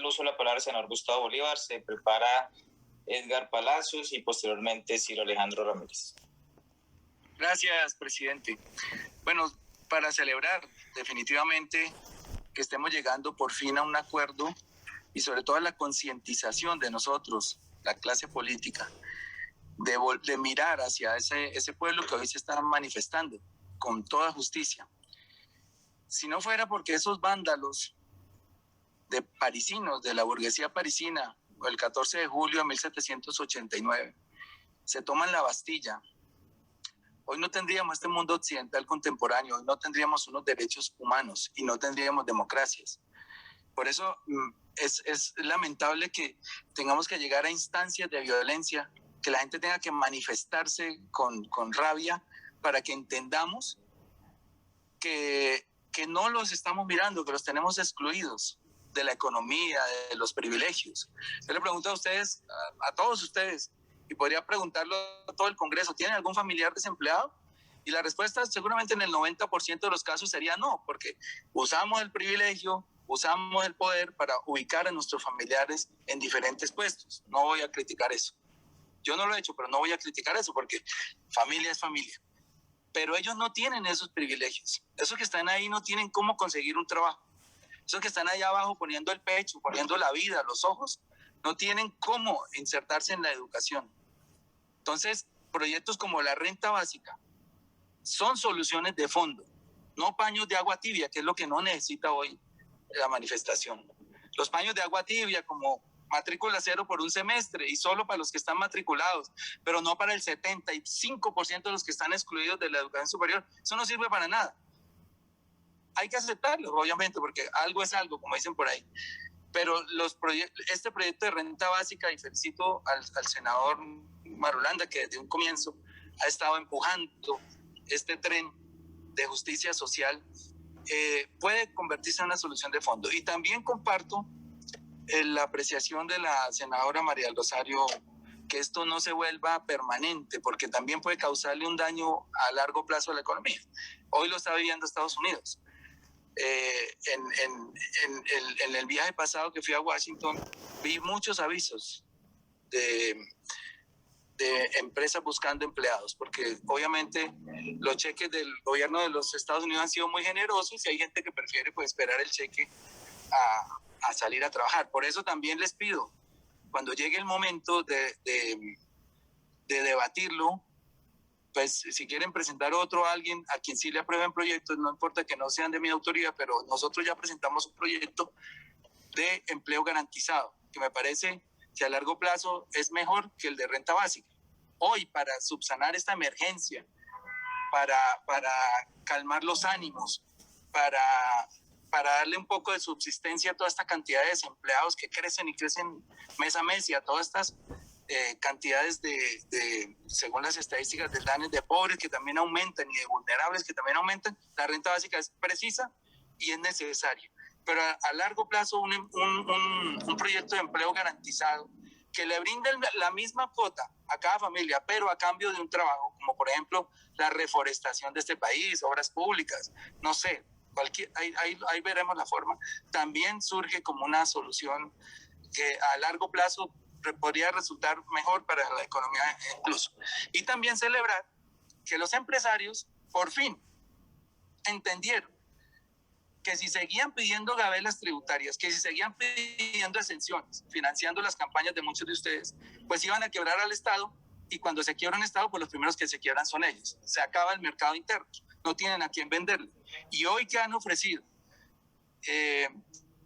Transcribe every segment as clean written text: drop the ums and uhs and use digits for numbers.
el uso de la palabra al senador Gustavo Bolívar, se prepara Edgar Palacios y posteriormente Ciro Alejandro Ramírez. Gracias, presidente. Bueno, para celebrar definitivamente que estemos llegando por fin a un acuerdo y sobre todo a la concientización de nosotros, la clase política, de mirar hacia ese pueblo que hoy se está manifestando con toda justicia. Si no fuera porque esos vándalos de parisinos, de la burguesía parisina, el 14 de julio de 1789, se toman la Bastilla, hoy no tendríamos este mundo occidental contemporáneo, hoy no tendríamos unos derechos humanos y no tendríamos democracias. Por eso es lamentable que tengamos que llegar a instancias de violencia, que la gente tenga que manifestarse con rabia para que entendamos que no los estamos mirando, que los tenemos excluidos de la economía, de los privilegios. Yo le pregunto a ustedes, a todos ustedes, y podría preguntarlo a todo el Congreso, ¿tienen algún familiar desempleado? Y la respuesta seguramente en el 90% de los casos sería no, porque usamos el privilegio, usamos el poder para ubicar a nuestros familiares en diferentes puestos. No voy a criticar eso. Yo no lo he hecho, pero no voy a criticar eso porque familia es familia. Pero ellos no tienen esos privilegios. Esos que están ahí no tienen cómo conseguir un trabajo. Esos que están allá abajo poniendo el pecho, poniendo la vida, los ojos, no tienen cómo insertarse en la educación. Entonces, proyectos como la renta básica son soluciones de fondo, no paños de agua tibia, que es lo que no necesita hoy la manifestación. Los paños de agua tibia como matrícula cero por un semestre y solo para los que están matriculados, pero no para el 75% de los que están excluidos de la educación superior, eso no sirve para nada. Hay que aceptarlo, obviamente, porque algo es algo, como dicen por ahí. Pero este proyecto de renta básica, y felicito al senador Marulanda, que desde un comienzo ha estado empujando este tren de justicia social, puede convertirse en una solución de fondo. Y también comparto la apreciación de la senadora María del Rosario, que esto no se vuelva permanente, porque también puede causarle un daño a largo plazo a la economía. Hoy lo está viviendo Estados Unidos. En el viaje pasado que fui a Washington, vi muchos avisos de empresas buscando empleados, porque obviamente los cheques del gobierno de los Estados Unidos han sido muy generosos y hay gente que prefiere pues esperar el cheque a salir a trabajar. Por eso también les pido, cuando llegue el momento de debatirlo, pues si quieren presentar a alguien a quien sí le aprueben proyectos, no importa que no sean de mi autoría, pero nosotros ya presentamos un proyecto de empleo garantizado, que me parece que a largo plazo es mejor que el de renta básica. Hoy, para subsanar esta emergencia, para calmar los ánimos, para darle un poco de subsistencia a toda esta cantidad de desempleados que crecen y crecen mes a mes, y a todas estas cantidades según las estadísticas del DANE, de pobres que también aumentan y de vulnerables que también aumentan, la renta básica es precisa y es necesaria. Pero a largo plazo un proyecto de empleo garantizado que le brinde la misma cuota a cada familia, pero a cambio de un trabajo, como por ejemplo la reforestación de este país, obras públicas, no sé, ahí veremos la forma, también surge como una solución que a largo plazo podría resultar mejor para la economía incluso. Y también celebrar que los empresarios por fin entendieron que si seguían pidiendo gabelas tributarias, que si seguían pidiendo exenciones, financiando las campañas de muchos de ustedes, pues iban a quebrar al Estado, y cuando se quiebra un Estado, pues los primeros que se quiebran son ellos. Se acaba el mercado interno, no tienen a quién venderle. Y hoy que han ofrecido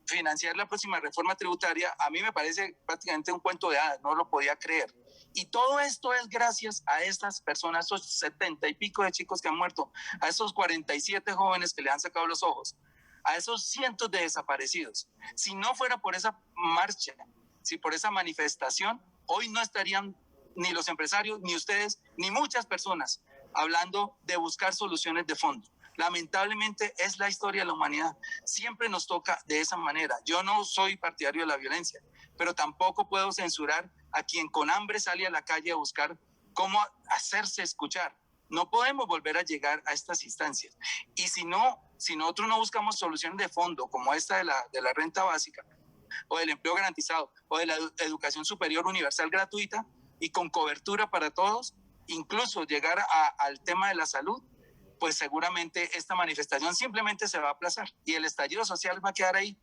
financiar la próxima reforma tributaria, a mí me parece prácticamente un cuento de hadas, no lo podía creer. Y todo esto es gracias a estas personas, esos 70 y pico de chicos que han muerto, a esos 47 jóvenes que le han sacado los ojos, a esos cientos de desaparecidos. Si no fuera por esa marcha, si por esa manifestación, hoy no estarían ni los empresarios, ni ustedes, ni muchas personas hablando de buscar soluciones de fondo. Lamentablemente es la historia de la humanidad. Siempre nos toca de esa manera. Yo no soy partidario de la violencia, pero tampoco puedo censurar a quien con hambre sale a la calle a buscar cómo hacerse escuchar. No podemos volver a llegar a estas instancias. Y si nosotros no buscamos soluciones de fondo, como esta de la renta básica, o del empleo garantizado, o de la educación superior universal gratuita y con cobertura para todos, incluso llegar al tema de la salud, pues seguramente esta manifestación simplemente se va a aplazar y el estallido social va a quedar ahí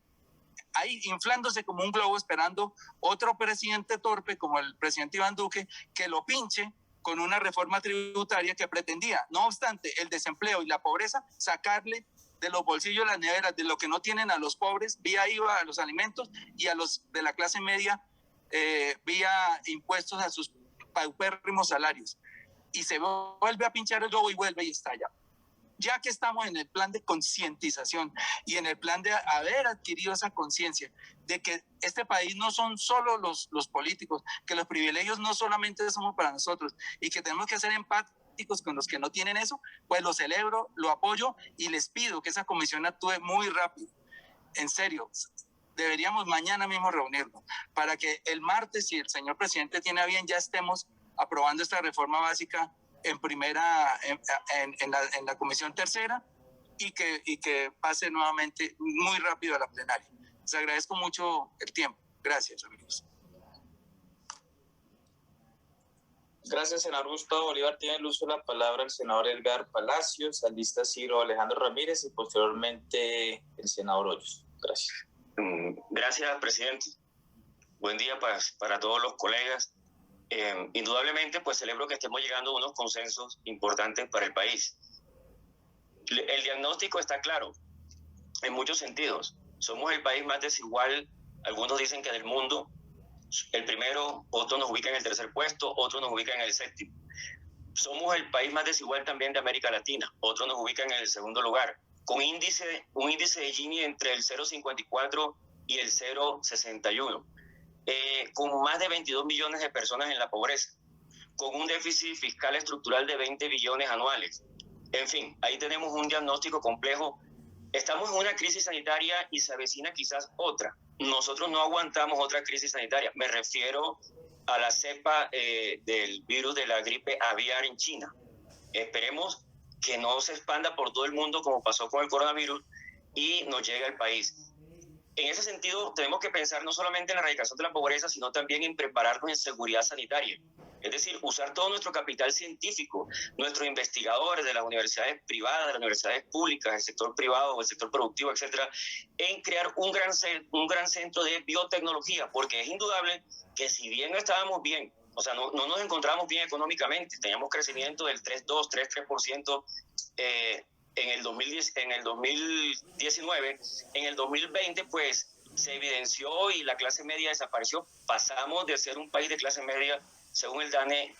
inflándose como un globo, esperando otro presidente torpe como el presidente Iván Duque que lo pinche con una reforma tributaria que pretendía, no obstante el desempleo y la pobreza, sacarle de los bolsillos de las neveras, de lo que no tienen a los pobres, vía IVA a los alimentos, y a los de la clase media vía impuestos a sus paupérrimos salarios. Y se vuelve a pinchar el globo y vuelve y estalla. Ya que estamos en el plan de concientización y en el plan de haber adquirido esa conciencia de que este país no son solo los políticos, que los privilegios no solamente somos para nosotros y que tenemos que ser empáticos con los que no tienen eso, pues lo celebro, lo apoyo y les pido que esa comisión actúe muy rápido. En serio, deberíamos mañana mismo reunirnos para que el martes, si el señor presidente tiene a bien, ya estemos aprobando esta reforma básica en la comisión tercera y que pase nuevamente muy rápido a la plenaria. Les agradezco mucho el tiempo. Gracias, amigos. Gracias, senador Gustavo Bolívar. Tiene el uso de la palabra el senador Edgar Palacios, al lista Ciro Alejandro Ramírez y posteriormente el senador Hoyos. Gracias. Gracias, presidente. Buen día para todos los colegas. Indudablemente, pues celebro que estemos llegando a unos consensos importantes para el país. El diagnóstico está claro, en muchos sentidos. Somos el país más desigual, algunos dicen que del mundo. El primero, otros nos ubican en el tercer puesto, otros nos ubican en el séptimo. Somos el país más desigual también de América Latina, otros nos ubican en el segundo lugar, con un índice de Gini entre el 0,54 y el 0,61. Con más de 22 millones de personas en la pobreza, con un déficit fiscal estructural de 20 billones anuales. En fin, ahí tenemos un diagnóstico complejo. Estamos en una crisis sanitaria y se avecina quizás otra. Nosotros no aguantamos otra crisis sanitaria. Me refiero a la cepa del virus de la gripe aviar en China. Esperemos que no se expanda por todo el mundo como pasó con el coronavirus y nos llegue al país. En ese sentido, tenemos que pensar no solamente en la erradicación de la pobreza, sino también en prepararnos en seguridad sanitaria. Es decir, usar todo nuestro capital científico, nuestros investigadores de las universidades privadas, de las universidades públicas, el sector privado o el sector productivo, etcétera, en crear un gran centro de biotecnología, porque es indudable que si bien no estábamos bien, o sea, no nos encontrábamos bien económicamente, teníamos crecimiento del 3,2, 3,3%, en el 2019, en el 2020 pues se evidenció y la clase media desapareció. Pasamos de ser un país de clase media, según el DANE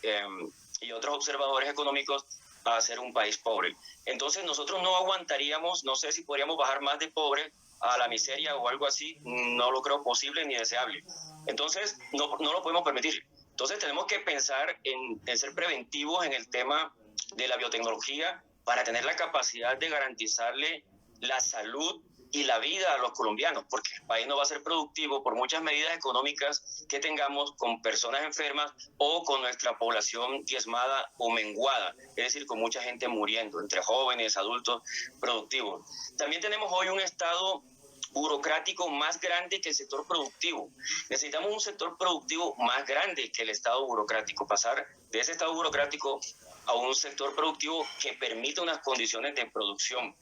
y otros observadores económicos, a ser un país pobre. Entonces nosotros no aguantaríamos, no sé si podríamos bajar más de pobre a la miseria o algo así, no lo creo posible ni deseable. Entonces no lo podemos permitir. Entonces tenemos que pensar en ser preventivos en el tema de la biotecnología, para tener la capacidad de garantizarle la salud y la vida a los colombianos, porque el país no va a ser productivo por muchas medidas económicas que tengamos con personas enfermas o con nuestra población diezmada o menguada, es decir, con mucha gente muriendo, entre jóvenes, adultos, productivos. También tenemos hoy un Estado burocrático más grande que el sector productivo. Necesitamos un sector productivo más grande que el Estado burocrático, pasar de ese Estado burocrático a un sector productivo que permita unas condiciones de producción.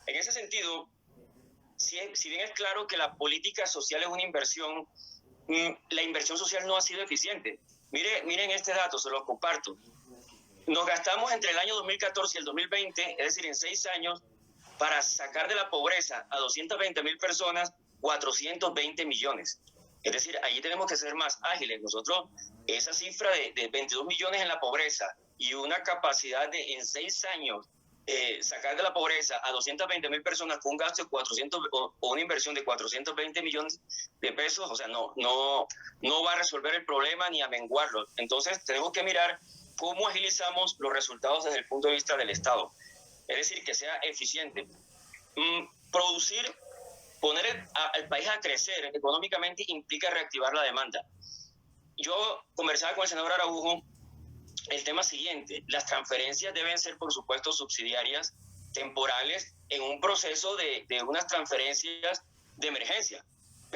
En ese sentido, si bien es claro que la política social es una inversión, la inversión social no ha sido eficiente. Miren este dato, se los comparto. Nos gastamos entre el año 2014 y el 2020, es decir, en 6 años, para sacar de la pobreza a 220,000 personas, 420 millones. Es decir, allí tenemos que ser más ágiles. Nosotros, esa cifra de 22 millones en la pobreza y una capacidad de en 6 años sacar de la pobreza a 220,000 personas con un gasto de 400 o una inversión de 420 millones de pesos, o sea, no va a resolver el problema ni a menguarlo. Entonces, tenemos que mirar cómo agilizamos los resultados desde el punto de vista del Estado. Es decir, que sea eficiente. Producir, poner al país a crecer económicamente implica reactivar la demanda. Yo conversaba con el senador Araujo el tema siguiente: las transferencias deben ser, por supuesto, subsidiarias, temporales, en un proceso de unas transferencias de emergencia.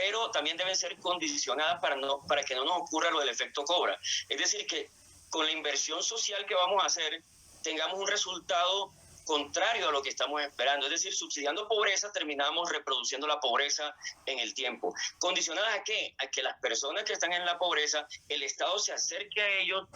pero también deben ser condicionadas para que no nos ocurra lo del efecto cobra. Es decir, que con la inversión social que vamos a hacer tengamos un resultado contrario a lo que estamos esperando. Es decir, subsidiando pobreza terminamos reproduciendo la pobreza en el tiempo. ¿Condicionadas a qué? A que las personas que están en la pobreza, el Estado se acerque a ellos,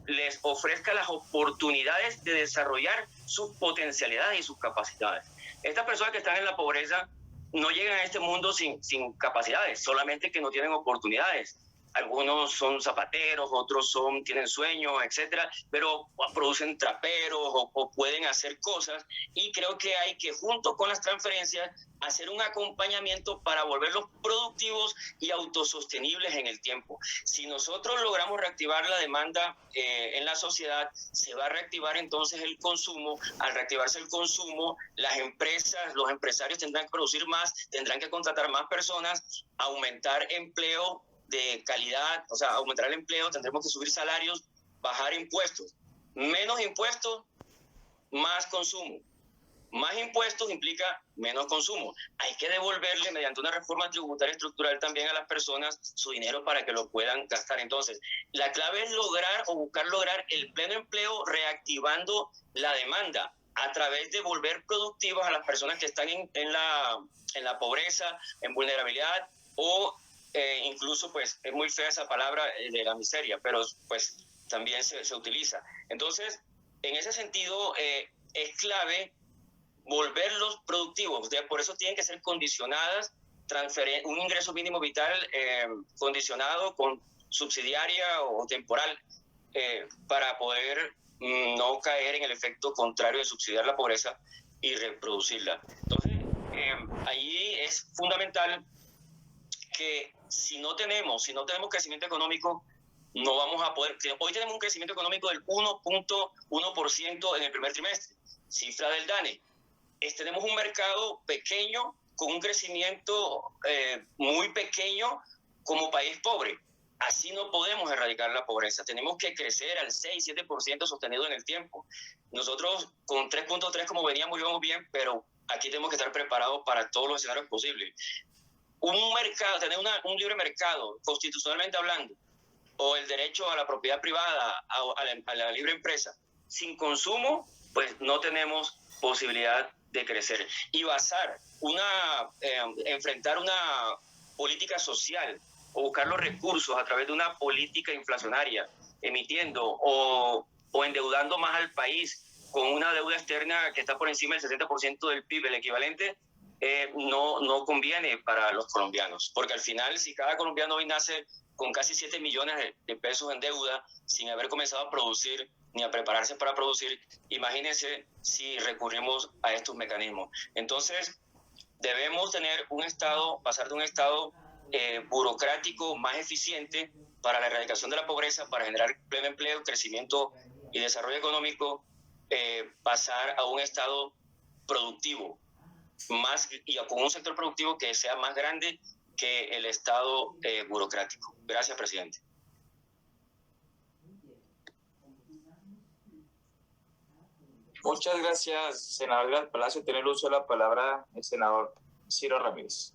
les ofrezca las oportunidades de desarrollar sus potencialidades y sus capacidades. Estas personas que están en la pobreza no llegan a este mundo sin capacidades, solamente que no tienen oportunidades. Algunos son zapateros, otros tienen sueños, etcétera, pero producen traperos o pueden hacer cosas, y creo que hay que, junto con las transferencias, hacer un acompañamiento para volverlos productivos y autosostenibles en el tiempo. Si nosotros logramos reactivar la demanda en la sociedad, se va a reactivar entonces el consumo. Al reactivarse el consumo, las empresas, los empresarios tendrán que producir más, tendrán que contratar más personas, aumentar empleo de calidad, o sea, aumentar el empleo, tendremos que subir salarios, bajar impuestos. Menos impuestos, más consumo. Más impuestos implica menos consumo. Hay que devolverle mediante una reforma tributaria estructural también a las personas su dinero para que lo puedan gastar. Entonces, la clave es lograr o buscar lograr el pleno empleo reactivando la demanda a través de volver productivas a las personas que están en la pobreza, en vulnerabilidad o incluso, pues, es muy fea esa palabra de la miseria, pero pues también se utiliza. Entonces, en ese sentido, es clave volverlos productivos. Por eso tienen que ser condicionadas, un ingreso mínimo vital condicionado con subsidiaria o temporal para poder no caer en el efecto contrario de subsidiar la pobreza y reproducirla. Entonces, allí es fundamental que si no tenemos crecimiento económico, no vamos a poder. Hoy tenemos un crecimiento económico del 1.1% en el primer trimestre, cifra del DANE. Tenemos un mercado pequeño con un crecimiento muy pequeño como país pobre. Así no podemos erradicar la pobreza. Tenemos que crecer al 6-7% sostenido en el tiempo. Nosotros con 3.3 como veníamos íbamos bien, pero aquí tenemos que estar preparados para todos los escenarios posibles. Un mercado, tener un libre mercado, constitucionalmente hablando, o el derecho a la propiedad privada, a la libre empresa, sin consumo, pues no tenemos posibilidad de crecer. Y enfrentar una política social o buscar los recursos a través de una política inflacionaria, emitiendo o endeudando más al país con una deuda externa que está por encima del 70% del PIB, el equivalente, no conviene para los colombianos, porque al final, si cada colombiano hoy nace con casi 7 millones de pesos en deuda, sin haber comenzado a producir ni a prepararse para producir, imagínense si recurrimos a estos mecanismos. Entonces, debemos pasar de un Estado burocrático más eficiente para la erradicación de la pobreza, para generar pleno empleo, crecimiento y desarrollo económico, pasar a un Estado productivo, y con un sector productivo que sea más grande que el Estado burocrático. Gracias, presidente. Muchas gracias, senador Edgar Palacio. Tiene el uso de la palabra el senador Ciro Ramírez.